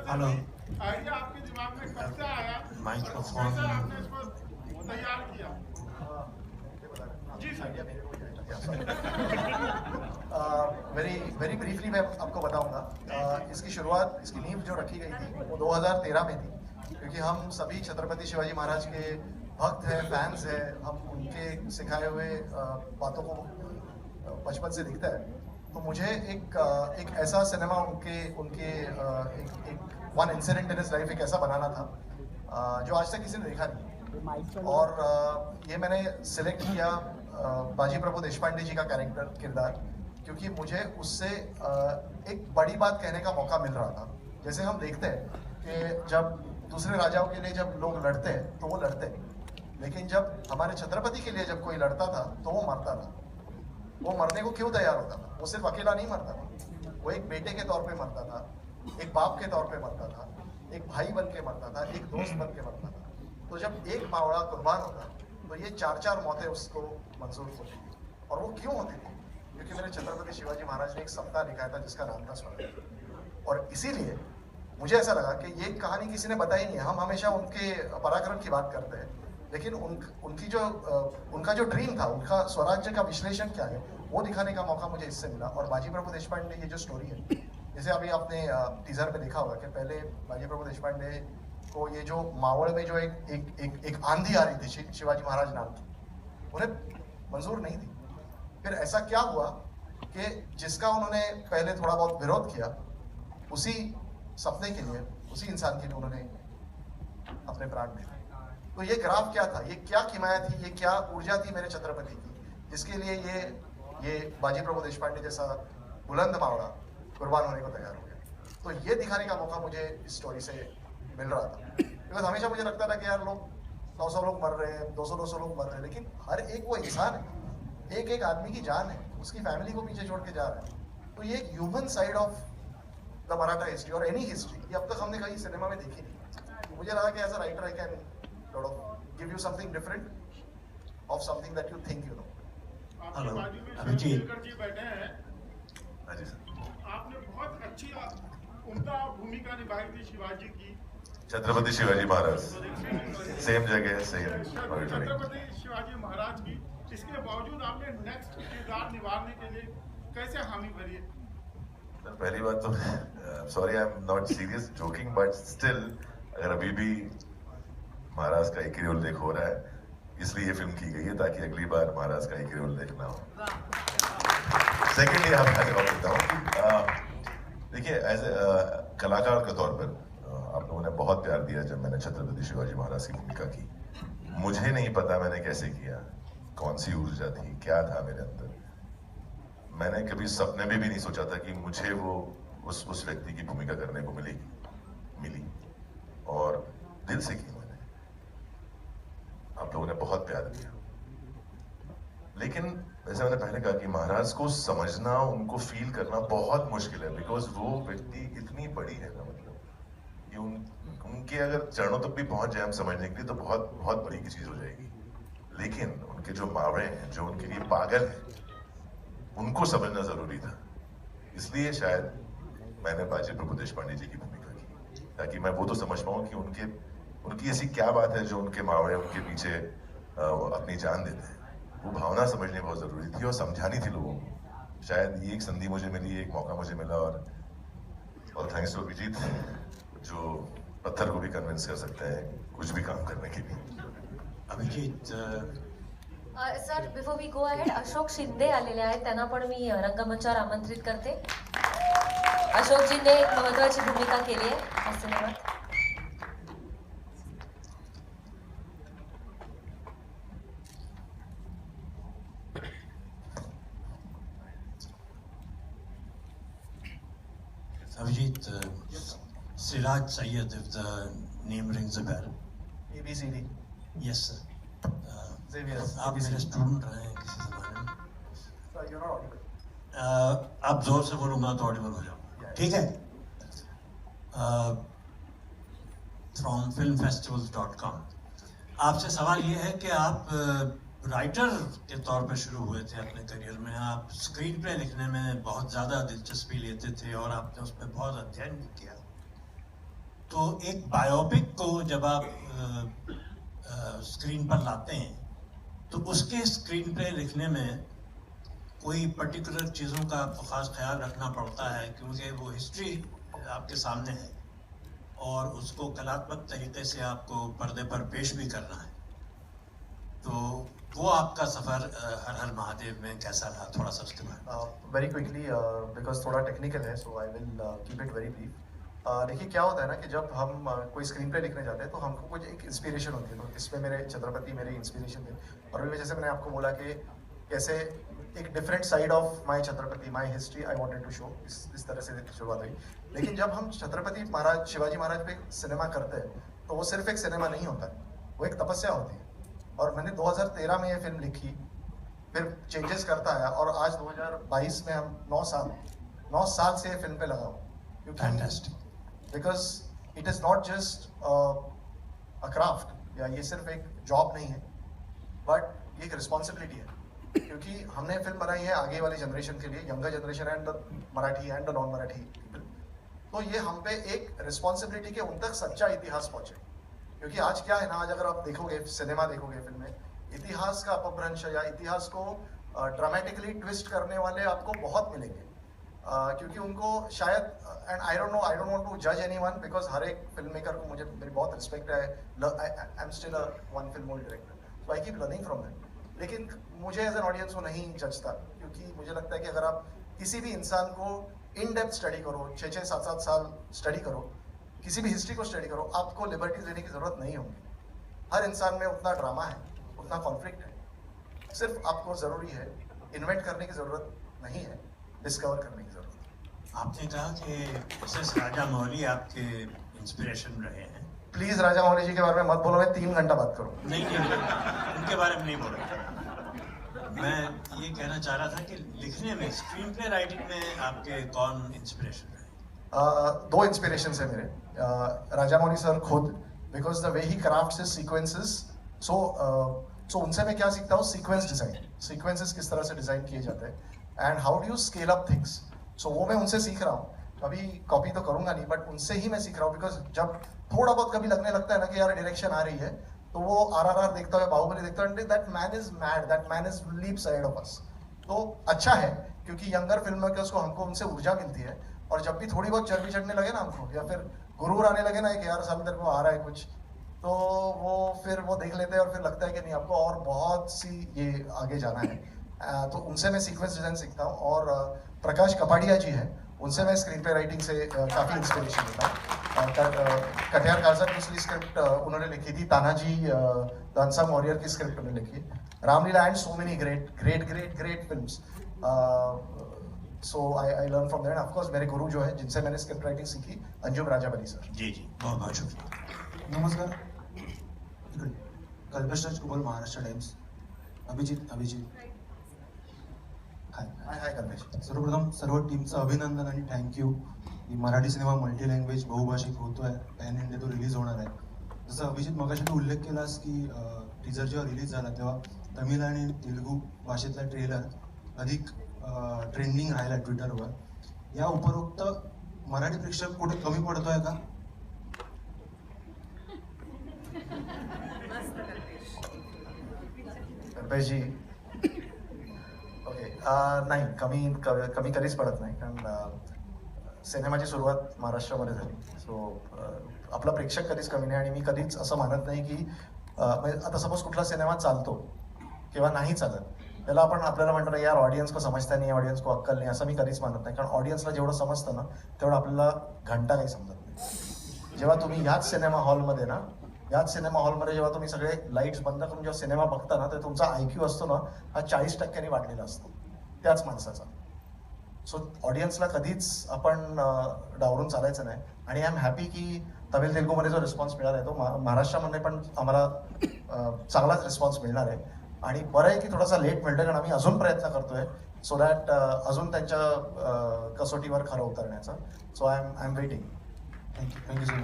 Hello, idea आपके दिमाग में कब से आया? माइक्रोफोन कैसे आपने इसको तैयार किया? जी सर। वेरी वेरी ब्रीफली मैं आपको बताऊंगा। इसकी शुरुआत, इसकी नींव जो रखी गई थी वो 2013 में थी, क्योंकि हम सभी छत्रपति शिवाजी महाराज के भक्त हैं, फैंस हैं। हम उनके सिखाए हुए बातों को बचपन से दिखता है। तो मुझे एक ऐसा सिनेमा उनके उनके एक one incident in his life एक ऐसा बनाना था जो आज तक किसी ने देखा नहीं। और ये मैंने सिलेक्ट किया बाजी प्रभु देशपांडे जी का किरदार, क्योंकि मुझे उससे एक बड़ी बात कहने का मौका मिल रहा था। जैसे हम देखते हैं कि जब दूसरे राजाओं के लिए जब लोग लड़ते हैं तो वो लड़ते हैं, लेकिन जब हमारे छत्रपति के लिए जब कोई लड़ता था तो वो मरता था। वो मरने को क्यों तैयार होता था? वो सिर्फ अकेला नहीं मरता था, वो एक बेटे के तौर पे मरता था, एक बाप के तौर पे मरता था, एक भाई बन के मरता था, एक दोस्त बन के मरता था। तो जब एक मावड़ा कुर्बान होता तो ये 4-4 मौतें उसको मंजूर होती थी। और वो क्यों होती थी? क्योंकि मेरे छत्रपति शिवाजी महाराज ने एक सप्ताह लिखा था जिसका नाम था स्वर्ण। और इसीलिए मुझे ऐसा लगा कि ये कहानी किसी ने बताई नहीं है। हम हमेशा उनके पराक्रम की बात करते हैं, लेकिन उनका जो ड्रीम था, उनका स्वराज्य का विश्लेषण क्या है, वो दिखाने का मौका मुझे इससे मिला। और बाजी प्रभु देशपांडे ये जो स्टोरी है, जैसे अभी आपने टीजर में देखा होगा कि पहले बाजी प्रभु देशपांडे को ये जो मावड़ में जो एक आंधी आ रही थी शिवाजी महाराज नाम की, उन्हें मंजूर नहीं थी। फिर ऐसा क्या हुआ कि जिसका उन्होंने पहले थोड़ा बहुत विरोध किया, उसी सपने के लिए, उसी इंसान के लिए उन्होंने अपने प्राण दिए। तो ये ग्राफ क्या था, ये क्या किमाया थी, ये क्या ऊर्जा थी मेरे छत्रपति की, जिसके लिए ये बाजी प्रभु देशपांडे जैसा बुलंद मावड़ा कुर्बान होने को तैयार हो गया। तो ये दिखाने का मौका मुझे इस स्टोरी से मिल रहा था। बिकॉज हमेशा मुझे लगता था कि यार लोग 100 लोग मर रहे हैं, 200 लोग मर रहे हैं, लेकिन हर एक वो इंसान है, एक एक आदमी की जान है, उसकी फैमिली को पीछे छोड़ के जा रहा है। तो ये एक human side of the Maratha history और एनी हिस्ट्री, ये अब तक हमने कहीं सिनेमा में देखी नहीं। तो मुझे लगा कि as a writer I can sort of give you something different of something that you think you know. आपके बाजू में अभिजीत। शेरकर जी बैठे हैं। हाँ जी सर। आपने बहुत अच्छी उम्दा भूमिका निभाई थी शिवाजी की। छत्रपति शिवाजी महाराज सेम जगह सेम छत्रपति शिवाजी महाराज की, इसके बावजूद आपने नेक्स्ट किरदार निभाने के लिए कैसे हामी भरी है? पहली बात तो sorry I am not serious joking but still अगर अभी भी महाराज का एक ही उल्लेख हो रहा है, इसलिए ये फिल्म की गई है ताकि अगली बार महाराज का एक ही उल्लेख ना हो। सेकेंडली आपका जवाब देता हूँ। देखिए एज ए कलाकार के तौर पर आप लोगों ने बहुत प्यार दिया जब मैंने छत्रपति शिवाजी महाराज की भूमिका की। मुझे नहीं पता मैंने कैसे किया, कौन सी ऊर्जा थी, क्या था मेरे अंदर। मैंने कभी सपने में भी नहीं सोचा था कि मुझे वो उस व्यक्ति की भूमिका करने को मिली और दिल से की। आप लोगों ने बहुत प्यार दिया, लेकिन जैसे मैंने पहले कहा कि महाराज को समझना, उनको फील करना बहुत मुश्किल है, बिकॉज वो व्यक्ति इतनी बड़ी है ना, मतलब कि उनके अगर चरणों तक भी पहुंच जाए हम समझने के लिए तो बहुत बहुत बड़ी की चीज हो जाएगी। लेकिन उनके जो मावड़े हैं, जो उनके लिए पागल हैं, उनको समझना जरूरी था। इसलिए शायद मैंने बाजी प्रभु देशपांडे जी की भूमिका की, ताकि मैं वो तो समझ पाऊं कि उनकी ऐसी क्या बात है जो उनके मावड़े उनके पीछे अपनी जान देते हैं। वो भावना समझनी बहुत जरूरी थी और समझानी थी लोगों को। शायद ये एक संधि मुझे मिली, एक मौका मुझे मिला, और थैंक्स टू अभिजीत जो पत्थर को भी कन्विंस कर सकते हैं कुछ भी काम करने के लिए। Abhijeet sir, before we go ahead, Ashok Shinde आलेले आहेत, त्यांना पण मी रंगमंचावर आमंत्रित करते. अशोकजींनी एक महत्त्वाची भूमिका केली आहे या सिनेमात. Abhijit, Siraj Syed, if the name rings a bell. ABCD. Yes, sir. Xavier. आप मेरे स्टूडेंट रहे हैं किसी जमाने में. Sir, you're not audible. आप जोर से बोलूँगा तो ऑडिबल हो जाऊँगा, ठीक है? From filmfestivals.com. आपसे सवाल ये है कि आप राइटर के तौर पे शुरू हुए थे अपने करियर में, आप स्क्रीन प्ले लिखने में बहुत ज़्यादा दिलचस्पी लेते थे और आपने उस पर बहुत अध्ययन भी किया। तो एक बायोपिक को जब आप स्क्रीन पर लाते हैं तो उसके स्क्रीन प्ले लिखने में कोई पर्टिकुलर चीज़ों का आपको ख़ास ख्याल रखना पड़ता है, क्योंकि वो हिस्ट्री आपके सामने है और उसको कलात्मक तरीके से आपको पर्दे पर पेश भी करना है। तो वो आपका सफ़र हर हर महादेव में कैसा रहा, थोड़ा सा उसके बारे वेरी क्विकली बिकॉज थोड़ा टेक्निकल है, so I will keep it very brief. देखिए क्या होता है ना कि जब हम कोई स्क्रीन प्ले लिखने जाते हैं तो हमको कुछ एक इंस्पिरेशन होती है, तो इसमें मेरे छत्रपति मेरे इंस्पिरेशन थे। और अभी जैसे मैंने आपको बोला कि कैसे एक different side of my Chhatrapati, my history I wanted to show, इस तरह से शुरुआत हुई। लेकिन जब हम छत्रपति महाराज शिवाजी महाराज पे सिनेमा करते हैं तो वो सिर्फ एक सिनेमा नहीं होता है, वो एक तपस्या होती है। और मैंने 2013 में ये फिल्म लिखी, फिर चेंजेस करता है और आज 2022 में हम 9 साल से ये फिल्म पे लगा हूँ। Fantastic. Because it is not just a craft, या ये सिर्फ एक जॉब नहीं है, बट ये एक रिस्पॉन्सिबिलिटी है, क्योंकि हमने फिल्म बनाई है आगे वाली जनरेशन के लिए, younger generation and the Marathi and the non Marathi people. तो ये हम पे एक रिस्पॉन्सिबिलिटी के उन तक सच्चा इतिहास पहुंचे। क्योंकि आज क्या है ना, आज अगर आप देखोगे सिनेमा देखोगे फिल्म में, इतिहास का अपभ्रंश या इतिहास को ड्रामेटिकली ट्विस्ट करने वाले आपको बहुत मिलेंगे, क्योंकि उनको शायद, and I don't want to जज एनीवन, बिकॉज हर एक फिल्म मेकर को मुझे मेरी बहुत रिस्पेक्ट है, I am still a one film old director, so I keep learning from that. लेकिन मुझे एज एन ऑडियंस वो नहीं जजता, क्योंकि मुझे लगता है कि अगर आप किसी भी इंसान को इन डेप्थ स्टडी करो, 6-6, 7-7 साल स्टडी करो, किसी भी हिस्ट्री को स्टडी करो, आपको लिबर्टीज लेने की जरूरत नहीं होगी। हर इंसान में उतना ड्रामा है, उतना कॉन्फ्लिक्ट है, सिर्फ आपको जरूरी है इन्वेंट करने की जरूरत नहीं है, डिस्कवर करने की जरूरत है। आपने कहा कि SS राजा मौली आपके इंस्पिरेशन रहे हैं। प्लीज राजा मौली जी के बारे में मत बोलो, मैं 3 घंटा बात करूँ। नहीं, उनके बारे में नहीं बोल रहा। मैं ये कहना चाह रहा था कि लिखने में, स्क्रीन प्ले राइटिंग में आपके कौन इंस्पिरेशन रहे? 2 इंस्पिरेशन है मेरे। राजा मौली सर खुद, because the way he crafts his sequences, so उनसे मैं क्या सीखता हूँ, सीक्वेंस डिजाइन, सीक्वेंसेस किस तरह से डिजाइन किए जाते हैं and how do you scale up things. So वो मैं उनसे सीख रहा हूँ, कभी कॉपी तो करूंगा नहीं, बट उनसे ही मैं सीख रहा हूँ। बिकॉज जब थोड़ा बहुत कभी लगने लगता है ना कि यार डायरेक्शन आ रही है, तो वो RRR देखता है, बाहुबली देखता है, that man is mad, that man is leaps ahead of us. तो अच्छा है, क्योंकि यंगर फिल्म मेकर्स को हमको उनसे ऊर्जा मिलती है, और जब भी थोड़ी बहुत चर्बी चढ़ने लगे ना हमको, या फिर गुरूर आने लगे ना कि यार साल तेरे को आ रहा है कुछ, तो वो देख लेते हैं और फिर लगता है कि नहीं, आपको और बहुत सी ये आगे जाना है। तो उनसे मैं सीक्वेंस डिजाइन सीखता हूँ। और प्रकाश कपाड़िया जी हैं, उनसे मैं स्क्रीन प्ले राइटिंग से काफ़ी इंस्पिरेशन लेता हूँ। कटियार कालसा दूसरी स्क्रिप्ट उन्होंने लिखी थी, तानाजी द अनसंग वॉरियर की स्क्रिप्ट उन्होंने लिखी, Ramlila and so many great films. So I learn from them. Of course मेरे गुरु जो है, जिनसे मैंने स्क्रिप्ट राइटिंग सीखी, अंजुम राजाबली सर। जी, बहुत बहुत शुक्रिया। नमस्कार, कल्पेश राज कुबल, महाराष्ट्र टाइम्स। अभिजित हाय कल्पेश। सर्वप्रथम सर्व टीमचं अभिनंदन आणि थँक्यू. ही मराठी सिनेमा मल्टी लँग्वेज बहुभाषिक होतोय, पॅन इंडिया तो रिलीज होणार आहे. जसं अभिजित मगाशी तू उल्लेख केलास की टीजर जेव्हा रिलीज झाला तेव्हा तमिळ आणि तेलुगू भाषेतला ट्रेलर अधिक ट्रेंडिंग राहिला ट्विटरवर. या उपरोक्त मराठी प्रेक्षक कुठे कमी पडतोय का? कल्पेश जी, ओके, नाही, कमी कधीच पडत नाही, कारण सिनेमाची सुरुवात महाराष्ट्रामध्ये झाली. सो आपला प्रेक्षक कधीच कमी नाही. आणि मी कधीच असं मानत नाही की आता सपोज कुठला सिनेमा चालतो किंवा नाही चालत, त्याला आपण आपल्याला म्हणतो ना यार ऑडियन्स को समजता नाही, ऑडियन्स को अक्कल नाही, असं मी कधीच मानत नाही. कारण ऑडियन्सला जेवढं समजतं ना तेवढं आपल्याला घंटा काही समजत नाही. जेव्हा तुम्ही ह्याच सिनेमा हॉलमध्ये जेव्हा तुम्ही सगळे लाईट्स बंद करून जेव्हा सिनेमा बघता ना, तर तुमचा IQ असतो ना हा 40% वाढलेला असतो त्याच माणसाचा. सो ऑडियन्सला कधीच आपण डावरून चालायचं नाही. आणि आय एम हॅपी की तमिळ तेलुगूमध्ये जो रिस्पॉन्स मिळाला आहे तो महाराष्ट्रामध्ये पण आम्हाला चांगलाच रिस्पॉन्स मिळणार आहे. आणि बरं आहे की थोडासा लेट मिळतोय, कारण आम्ही अजून प्रयत्न करतोय सो दॅट अजून त्यांच्या कसोटीवर खरं उतरण्याचा. So I am waiting. Thank you so much.